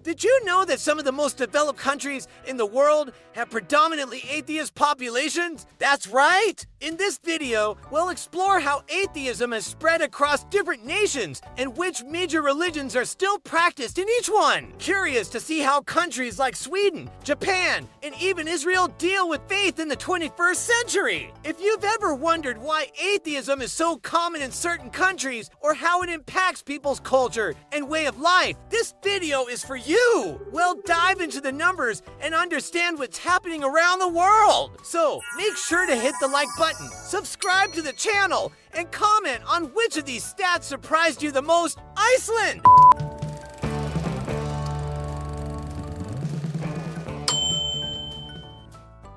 Did you know that some of the most developed countries in the world have predominantly atheist populations? That's right! In this video, we'll explore how atheism has spread across different nations and which major religions are still practiced in each one. Curious to see how countries like Sweden, Japan, and even Israel deal with faith in the 21st century. If you've ever wondered why atheism is so common in certain countries or how it impacts people's culture and way of life, this video is for you. We'll dive into the numbers and understand what's happening around the world. So make sure to hit the like button, subscribe to the channel, and comment on which of these stats surprised you the most. Iceland!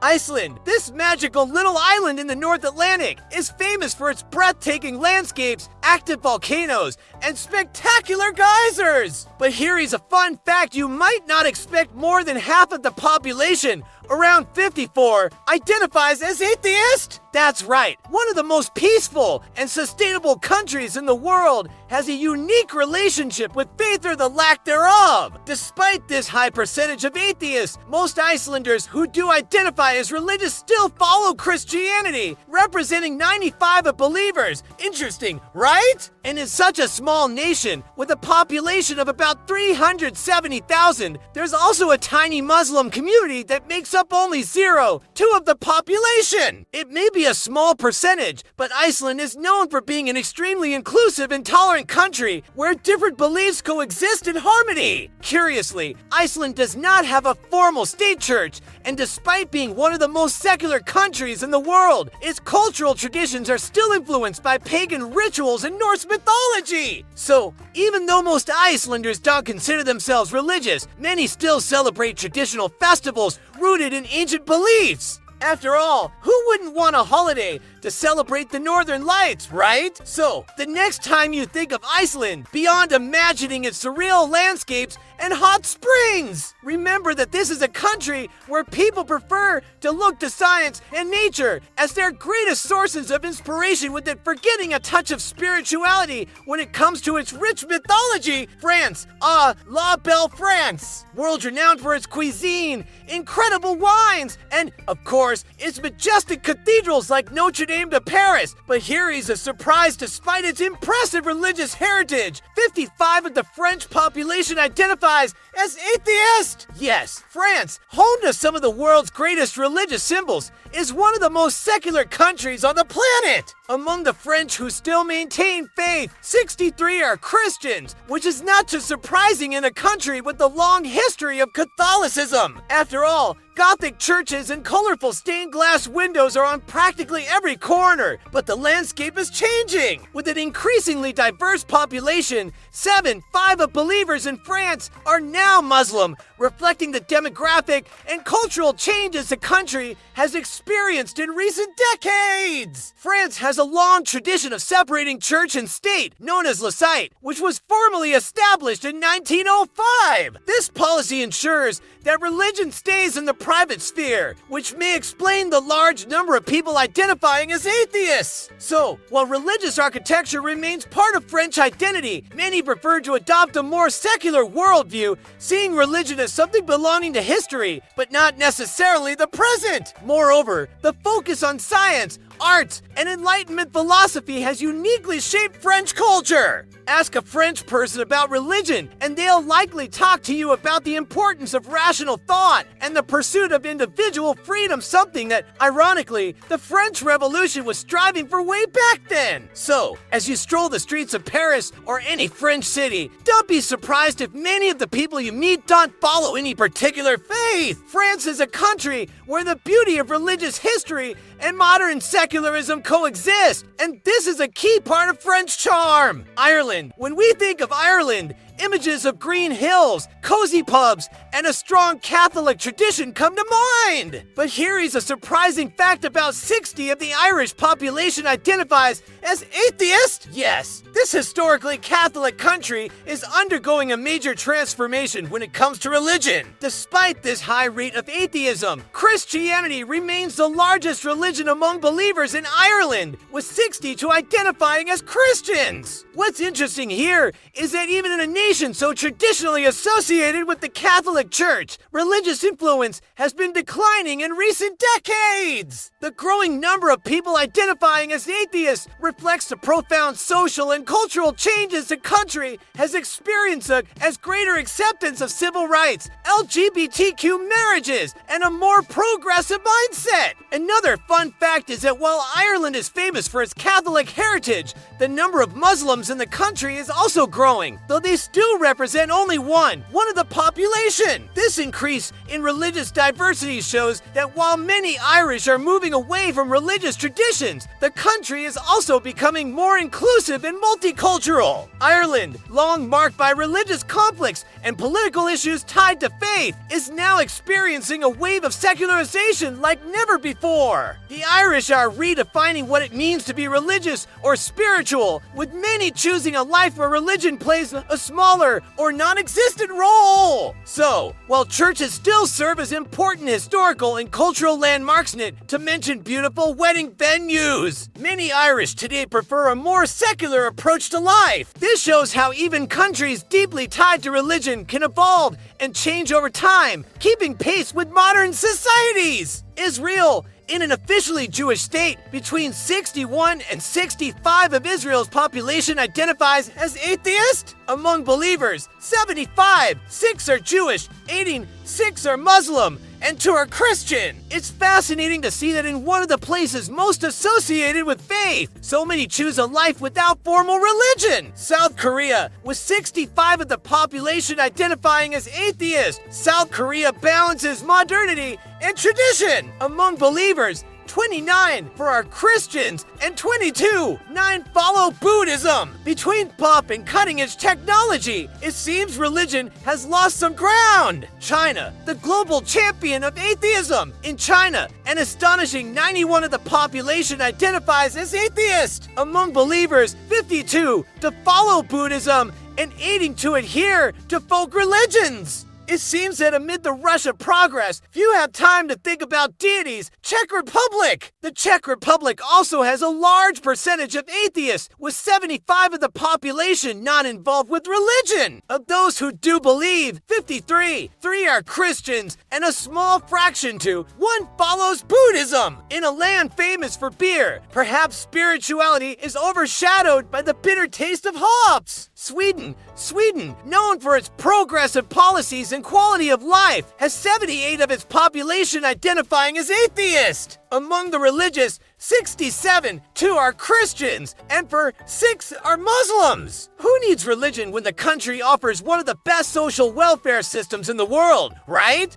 Iceland, this magical little island in the North Atlantic, is famous for its breathtaking landscapes, active volcanoes, and spectacular geysers. But here is a fun fact: you might not expect more than half of the population, around 54, identifies as atheist. That's right, one of the most peaceful and sustainable countries in the world has a unique relationship with faith or the lack thereof. Despite this high percentage of atheists, most Icelanders who do identify as religious still follow Christianity, representing 95% of believers. Interesting, right? And in such a small nation, with a population of about 370,000, there's also a tiny Muslim community that makes up only 0.2% of the population. It may be a small percentage, but Iceland is known for being an extremely inclusive and tolerant country where different beliefs coexist in harmony. Curiously, Iceland does not have a formal state church, and despite being one of the most secular countries in the world, its cultural traditions are still influenced by pagan rituals and Norse mythology. So, even though most Icelanders don't consider themselves religious, many still celebrate traditional festivals rooted in ancient beliefs. After all, who wouldn't want a holiday to celebrate the Northern Lights, right? So, the next time you think of Iceland, beyond imagining its surreal landscapes and hot springs, remember that this is a country where people prefer to look to science and nature as their greatest sources of inspiration, with it forgetting a touch of spirituality when it comes to its rich mythology. France, La Belle France, world-renowned for its cuisine, incredible wines, and, of course, its majestic cathedrals like Notre Dame de Paris. But here is a surprise: despite its impressive religious heritage, 55% of the French population identifies as atheist. Yes, France, home to some of the world's greatest religious symbols, is one of the most secular countries on the planet. Among the French who still maintain faith, 63% are Christians, which is not too surprising in a country with a long history of Catholicism. After all, Gothic churches and colorful stained glass windows are on practically every corner, but the landscape is changing. With an increasingly diverse population, 5% of believers in France are now Muslim, reflecting the demographic and cultural changes the country has experienced in recent decades. France has a long tradition of separating church and state, known as laïcité, which was formally established in 1905. This policy ensures that religion stays in the private sphere, which may explain the large number of people identifying as atheists. So, while religious architecture remains part of French identity, many prefer to adopt a more secular worldview, seeing religion as something belonging to history, but not necessarily the present. Moreover, the focus on science, arts, and Enlightenment philosophy has uniquely shaped French culture. Ask a French person about religion, and they'll likely talk to you about the importance of rational thought and the pursuit of individual freedom, something that, ironically, the French Revolution was striving for way back then. So, as you stroll the streets of Paris or any French city, don't be surprised if many of the people you meet don't follow any particular faith. France is a country where the beauty of religious history and modern secularism coexist, and this is a key part of French charm. Ireland. When we think of Ireland, images of green hills, cozy pubs, and a strong Catholic tradition come to mind. But here is a surprising fact: about 60% of the Irish population identifies as atheist. Yes, this historically Catholic country is undergoing a major transformation when it comes to religion. Despite this high rate of atheism, Christianity remains the largest religion among believers in Ireland, with 60% identifying as Christians. What's interesting here is that even in a nation so traditionally associated with the Catholic Church, religious influence has been declining in recent decades. The growing number of people identifying as atheists reflects the profound social and cultural changes the country has experienced as greater acceptance of civil rights, LGBTQ marriages, and a more progressive mindset. Another fun fact is that while Ireland is famous for its Catholic heritage, the number of Muslims in the country is also growing, though they still represent only one of the population. This increase in religious diversity shows that while many Irish are moving away from religious traditions, the country is also becoming more inclusive and multicultural. Ireland, long marked by religious conflicts and political issues tied to faith, is now experiencing a wave of secularization like never before. The Irish are redefining what it means to be religious or spiritual, with many choosing a life where religion plays a smaller or non-existent role. So, while churches still serve as important historical and cultural landmarks, to mention beautiful wedding venues, many Irish today prefer a more secular approach to life. This shows how even countries deeply tied to religion can evolve and change over time, keeping pace with modern societies. Israel, in an officially Jewish state, between 61 and 65 of Israel's population identifies as atheist. Among believers, 75, 6 are Jewish, 86 are Muslim, and 2 are Christian. It's fascinating to see that in one of the places most associated with faith, so many choose a life without formal religion. South Korea, with 65 of the population identifying as atheist. South Korea balances modernity and tradition. Among believers, 29 for our Christians, and 9 follow Buddhism. Between pop and cutting-edge technology, it seems religion has lost some ground. China, the global champion of atheism. In China, an astonishing 91 of the population identifies as atheist. Among believers, 52 to follow Buddhism and 80 to adhere to folk religions. It seems that amid the rush of progress, few have time to think about deities. Czech Republic! The Czech Republic also has a large percentage of atheists, with 75 of the population not involved with religion. Of those who do believe, 53, 3 are Christians, and a small fraction 1 follows Buddhism. In a land famous for beer, perhaps spirituality is overshadowed by the bitter taste of hops. Sweden, known for its progressive policies and quality of life, has 78 of its population identifying as atheist. Among the religious, 67, 2 are Christians, and 6 are Muslims. Who needs religion when the country offers one of the best social welfare systems in the world, right?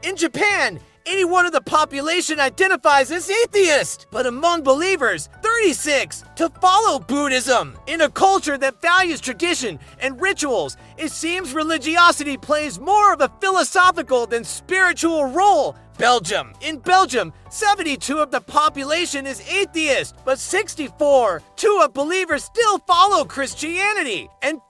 In Japan, 81 of the population identifies as atheist, but among believers, 36 to follow Buddhism. In a culture that values tradition and rituals, it seems religiosity plays more of a philosophical than spiritual role. Belgium. In Belgium, 72 of the population is atheist, but 64, 2 of believers still follow Christianity, and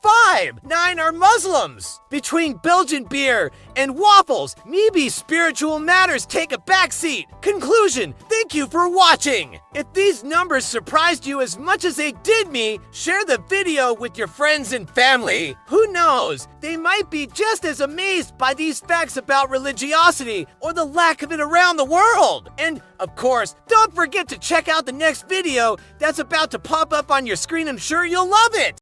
9 are Muslims. Between Belgian beer and waffles, maybe spiritual matters take a backseat. Conclusion, thank you for watching. If these numbers surprised you as much as they did me, share the video with your friends and family. Who knows, they might be just as amazed by these facts about religiosity or the lack of it around the world. And of course, don't forget to check out the next video that's about to pop up on your screen. I'm sure you'll love it.